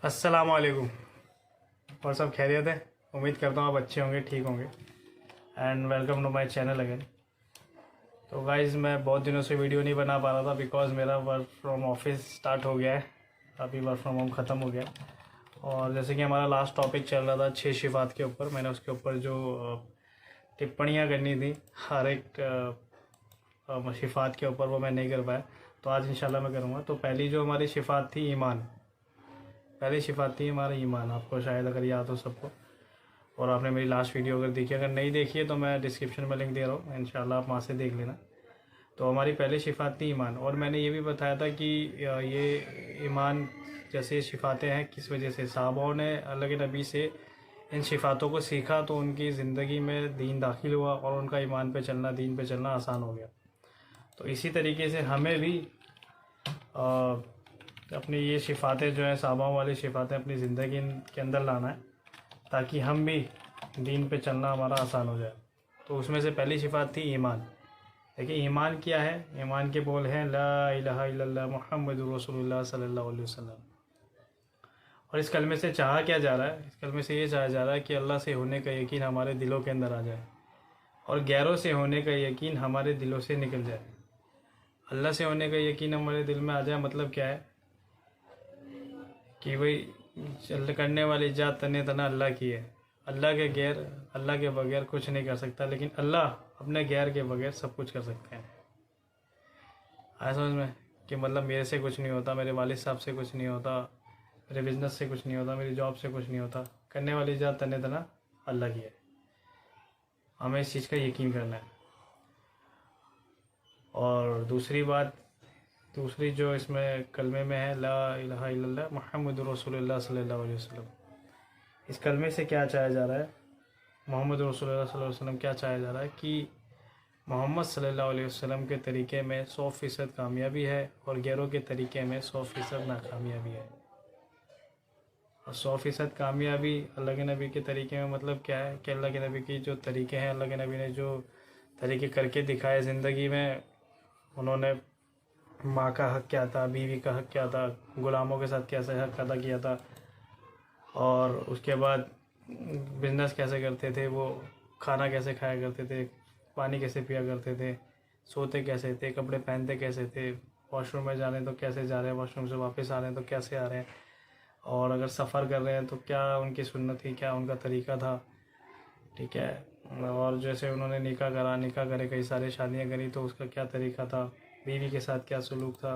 अस्सलाम वालेकुम। और सब खैरियत है? उम्मीद करता हूँ आप अच्छे होंगे, ठीक होंगे। And welcome to my channel again. तो गाइज़, मैं बहुत दिनों से वीडियो नहीं बना पा रहा था बिकॉज़ मेरा वर्क फ्रॉम ऑफिस स्टार्ट हो गया है। अभी वर्क फ्रॉम होम ख़त्म हो गया। और जैसे कि हमारा लास्ट टॉपिक चल रहा था 6 शिफात के ऊपर, मैंने उसके ऊपर जो टिप्पणियाँ करनी थी हर एक शिफात के ऊपर, वो मैं नहीं कर पाया। तो आज इंशाल्लाह मैं करूँगा। तो पहली जो हमारी शिफात थी ईमान। पहली शिफात थी हमारा ईमान। आपको शायद अगर याद हो सबको, और आपने मेरी लास्ट वीडियो अगर देखी, अगर नहीं देखी है तो मैं डिस्क्रिप्शन में लिंक दे रहा हूँ, इंशाल्लाह आप वहाँ से देख लेना। तो हमारी पहली शिफात थी ईमान। और मैंने ये भी बताया था कि ये ईमान जैसे शिफातें हैं किस वजह से सहाबाओं ने अल्लाह के नबी से इन शिफातों को सीखा, तो उनकी ज़िंदगी में दीन दाखिल हुआ और उनका ईमान पे चलना, दीन पे चलना आसान हो गया। तो इसी तरीके से हमें भी अपनी ये शिफातें जो हैं, सहाबाओं वाली शिफातें अपनी ज़िंदगी के अंदर लाना है ताकि हम भी दीन पे चलना हमारा आसान हो जाए। तो उसमें से पहली शिफात थी ईमान। देखिए ईमान क्या है। ईमान के बोल हैं ला इलाहा इल्लल्लाह मुहम्मदुर रसूलुल्लाह सल्लल्लाहु अलैहि वसल्लम। और इस कलमे से चाहा क्या जा रहा है? इस कलमे से ये चाहा जा रहा है कि अल्लाह से होने का यकीन हमारे दिलों के अंदर आ जाए और गैरों से होने का यकीन हमारे दिलों से निकल जाए। अल्लाह से होने का यकीन हमारे दिल में आ जाए मतलब क्या है कि भाई चल करने वाली जात तने तना अल्लाह की है। अल्लाह के गैर, अल्लाह के बगैर कुछ नहीं कर सकता, लेकिन अल्लाह अपने गैर के बगैर सब कुछ कर सकते हैं। आया समझ में कि मतलब मेरे से कुछ नहीं होता, मेरे वालिद साहब से कुछ नहीं होता, मेरे बिजनेस से कुछ नहीं होता, मेरी जॉब से कुछ नहीं होता। करने वाली जात तने तना अल्लाह की है। हमें इस चीज़ का यकीन करना है। और दूसरी बात, दूसरी जो इसमें कलमे में है ला इलाहा इल्लल्लाह मुहम्मदुर रसूलुल्लाह सल्लल्लाहु अलैहि वसल्लम। इस कलमे से क्या चाहा जा रहा है? मोहम्मद रसूलुल्लाह सल्लल्लाहु अलैहि वसल्लम क्या चाहा जा रहा है कि मोहम्मद सल्लल्लाहु अलैहि वसल्लम के तरीके में 100% कामयाबी है और गैरों के तरीके में 100% नाकामयाबी है। और 100% कामयाबी अल्लाह के नबी के तरीके में मतलब क्या है कि अल्लाह के नबी की जो तरीके हैं, अल्लाह के नबी ने जो तरीके करके दिखाए ज़िंदगी में, उन्होंने माँ का हक़ क्या था, बीवी का हक़ क्या था, ग़ुलामों के साथ कैसे हक़ अदा किया था, और उसके बाद बिज़नेस कैसे करते थे, वो खाना कैसे खाया करते थे, पानी कैसे पिया करते थे, सोते कैसे थे, कपड़े पहनते कैसे थे, वॉशरूम में जा रहे हैं तो कैसे जा रहे हैं, वॉशरूम से वापस आ रहे हैं तो कैसे आ रहे हैं, और अगर सफ़र कर रहे हैं तो क्या उनकी सुन्नत थी, क्या उनका तरीका था। ठीक है। और जैसे उन्होंने निकाह करा, निकाह करे, कई सारी शादियाँ करी, तो उसका क्या तरीका था, बीवी के साथ क्या सलूक था,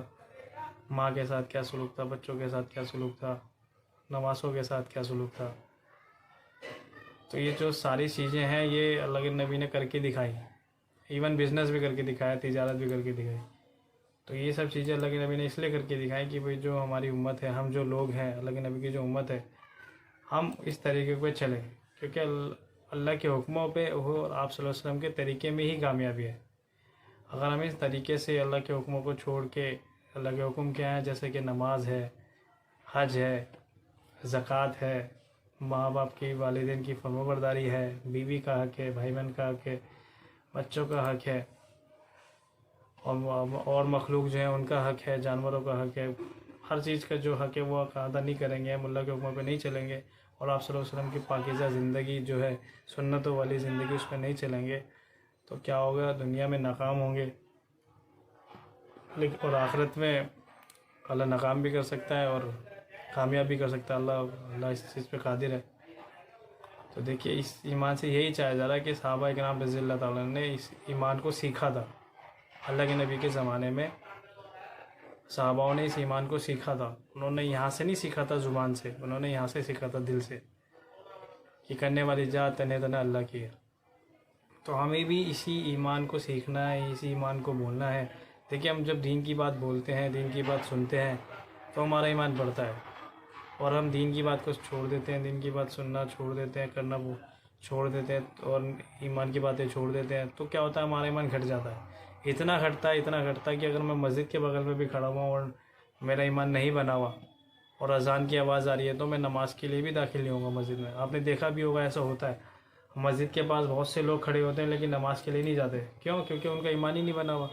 माँ के साथ क्या सलूक था, बच्चों के साथ क्या सलूक था, नवासों के साथ क्या सलूक था। तो ये जो सारी चीज़ें हैं ये अल्लाह के नबी ने करके दिखाई। इवन बिज़नेस भी करके दिखाया, तिजारत भी करके दिखाई। तो ये सब चीज़ें अल्लाह के नबी ने इसलिए करके दिखाई कि भाई जो हमारी उम्मत है, हम जो लोग हैं, अल्लाह के नबी की जो उम्मत है, हम इस तरीके पे चलें, क्योंकि अल्लाह के हुक्मों पे और आप सल्लल्लाहु अलैहि वसल्लम के तरीके में ही कामयाबी है। अगर हम इस तरीके से अल्लाह के हुक्मों को छोड़ के, अल्लाह के हुक्म क्या है जैसे कि नमाज है, हज है, ज़कात है, माँ बाप की, वालिदैन की फरमाबरदारी है, बीवी का हक़ है, भाई बहन का हक़ है, बच्चों का हक़ है, और मखलूक जो है उनका हक़ है, जानवरों का हक़ है, हर चीज़ का जो हक़ है वो अदा नहीं करेंगे, हम अल्लाह के हुक्मों पे नहीं चलेंगे, और आप सल्लल्लाहु अलैहि वसल्लम की पाकीज़ा ज़िंदगी जो है, सुन्नतों वाली ज़िंदगी, उस पर नहीं चलेंगे, तो क्या होगा? दुनिया में नाकाम होंगे, लेकिन और आखिरत में अल्लाह नाकाम भी कर सकता है और कामयाब भी कर सकता है। अल्लाह इस चीज़ पे कादिर है। तो देखिए इस ईमान से यही चाहा जा रहा है कि सहाबा किराम रज़ियल्लाहु ताला ने इस ईमान को सीखा था। अल्लाह के नबी के ज़माने में सहाबाओं ने इस ईमान को सीखा था। उन्होंने यहाँ से नहीं सीखा था ज़ुबान से, उन्होंने यहाँ से सीखा था दिल से, कि करने वाली जात तने तना अल्लाह की है। तो हमें भी इसी ईमान को सीखना है, इसी ईमान को बोलना है। देखिए हम जब दीन की बात बोलते हैं, दीन की बात सुनते हैं, तो हमारा ईमान बढ़ता है। और हम दीन की बात को छोड़ देते हैं, दीन की बात सुनना छोड़ देते हैं, करना वो छोड़ देते हैं, और ईमान की बातें छोड़ देते हैं, तो क्या होता है? हमारा ईमान घट जाता है। इतना घटता है, इतना घटता है कि अगर मैं मस्जिद के बगल में भी खड़ा हुआ और मेरा ईमान नहीं बना हुआ और अजान की आवाज़ आ रही है, तो मैं नमाज़ के लिए भी दाखिल नहीं होऊंगा मस्जिद में। आपने देखा भी होगा, ऐसा होता है। मस्जिद के पास बहुत से लोग खड़े होते हैं लेकिन नमाज़ के लिए नहीं जाते। क्यों? क्योंकि उनका ईमान ही नहीं बना हुआ।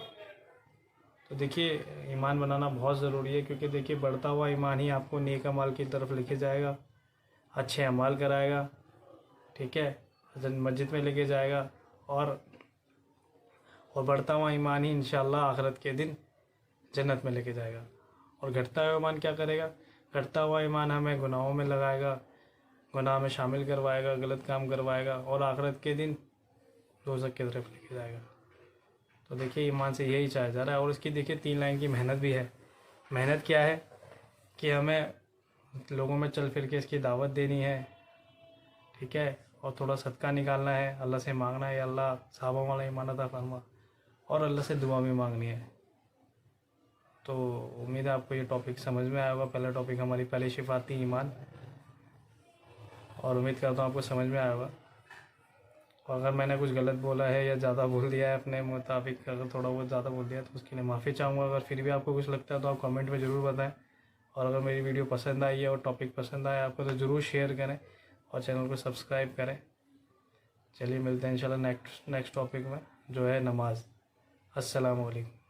तो देखिए ईमान बनाना बहुत ज़रूरी है, क्योंकि देखिए बढ़ता हुआ ईमान ही आपको नेक अमाल की तरफ लेके जाएगा, अच्छे अमाल कराएगा, ठीक है, मस्जिद में लेके जाएगा, और बढ़ता हुआ ईमान ही इंशाअल्लाह आखिरत के दिन जन्नत में लेके जाएगा। और घटता हुआ ईमान क्या करेगा? घटता हुआ ईमान हमें गुनाहों में लगाएगा, गुनाह में शामिल करवाएगा, गलत काम करवाएगा, और आखिरत के दिन दोज़ख की तरफ लेके जाएगा। तो देखिए ईमान से यही चाहा जा रहा है। और इसकी देखिए 3 लाइन की मेहनत भी है। मेहनत क्या है कि हमें लोगों में चल फिर के इसकी दावत देनी है, ठीक है, और थोड़ा सदका निकालना है, अल्लाह से मांगना है, अल्लाह साहबा वाला ईमान अता फरमा, और अल्लाह से दुआ भी मांगनी है। तो उम्मीद है आपको ये टॉपिक समझ में आया होगा। पहला टॉपिक हमारी पहली शिफात थी ईमान, और उम्मीद करता हूँ आपको समझ में आया होगा। और अगर मैंने कुछ गलत बोला है या ज़्यादा बोल दिया है अपने मुताबिक, अगर थोड़ा बहुत ज़्यादा बोल दिया है तो उसके लिए माफ़ी चाहूँगा। अगर फिर भी आपको कुछ लगता है तो आप कमेंट में ज़रूर बताएं। और अगर मेरी वीडियो पसंद आई है और टॉपिक पसंद आया आपको तो ज़रूर शेयर करें और चैनल को सब्सक्राइब करें। चलिए मिलते हैं इंशाल्लाह नेक्स्ट टॉपिक में, जो है नमाज। अस्सलाम वालेकुम।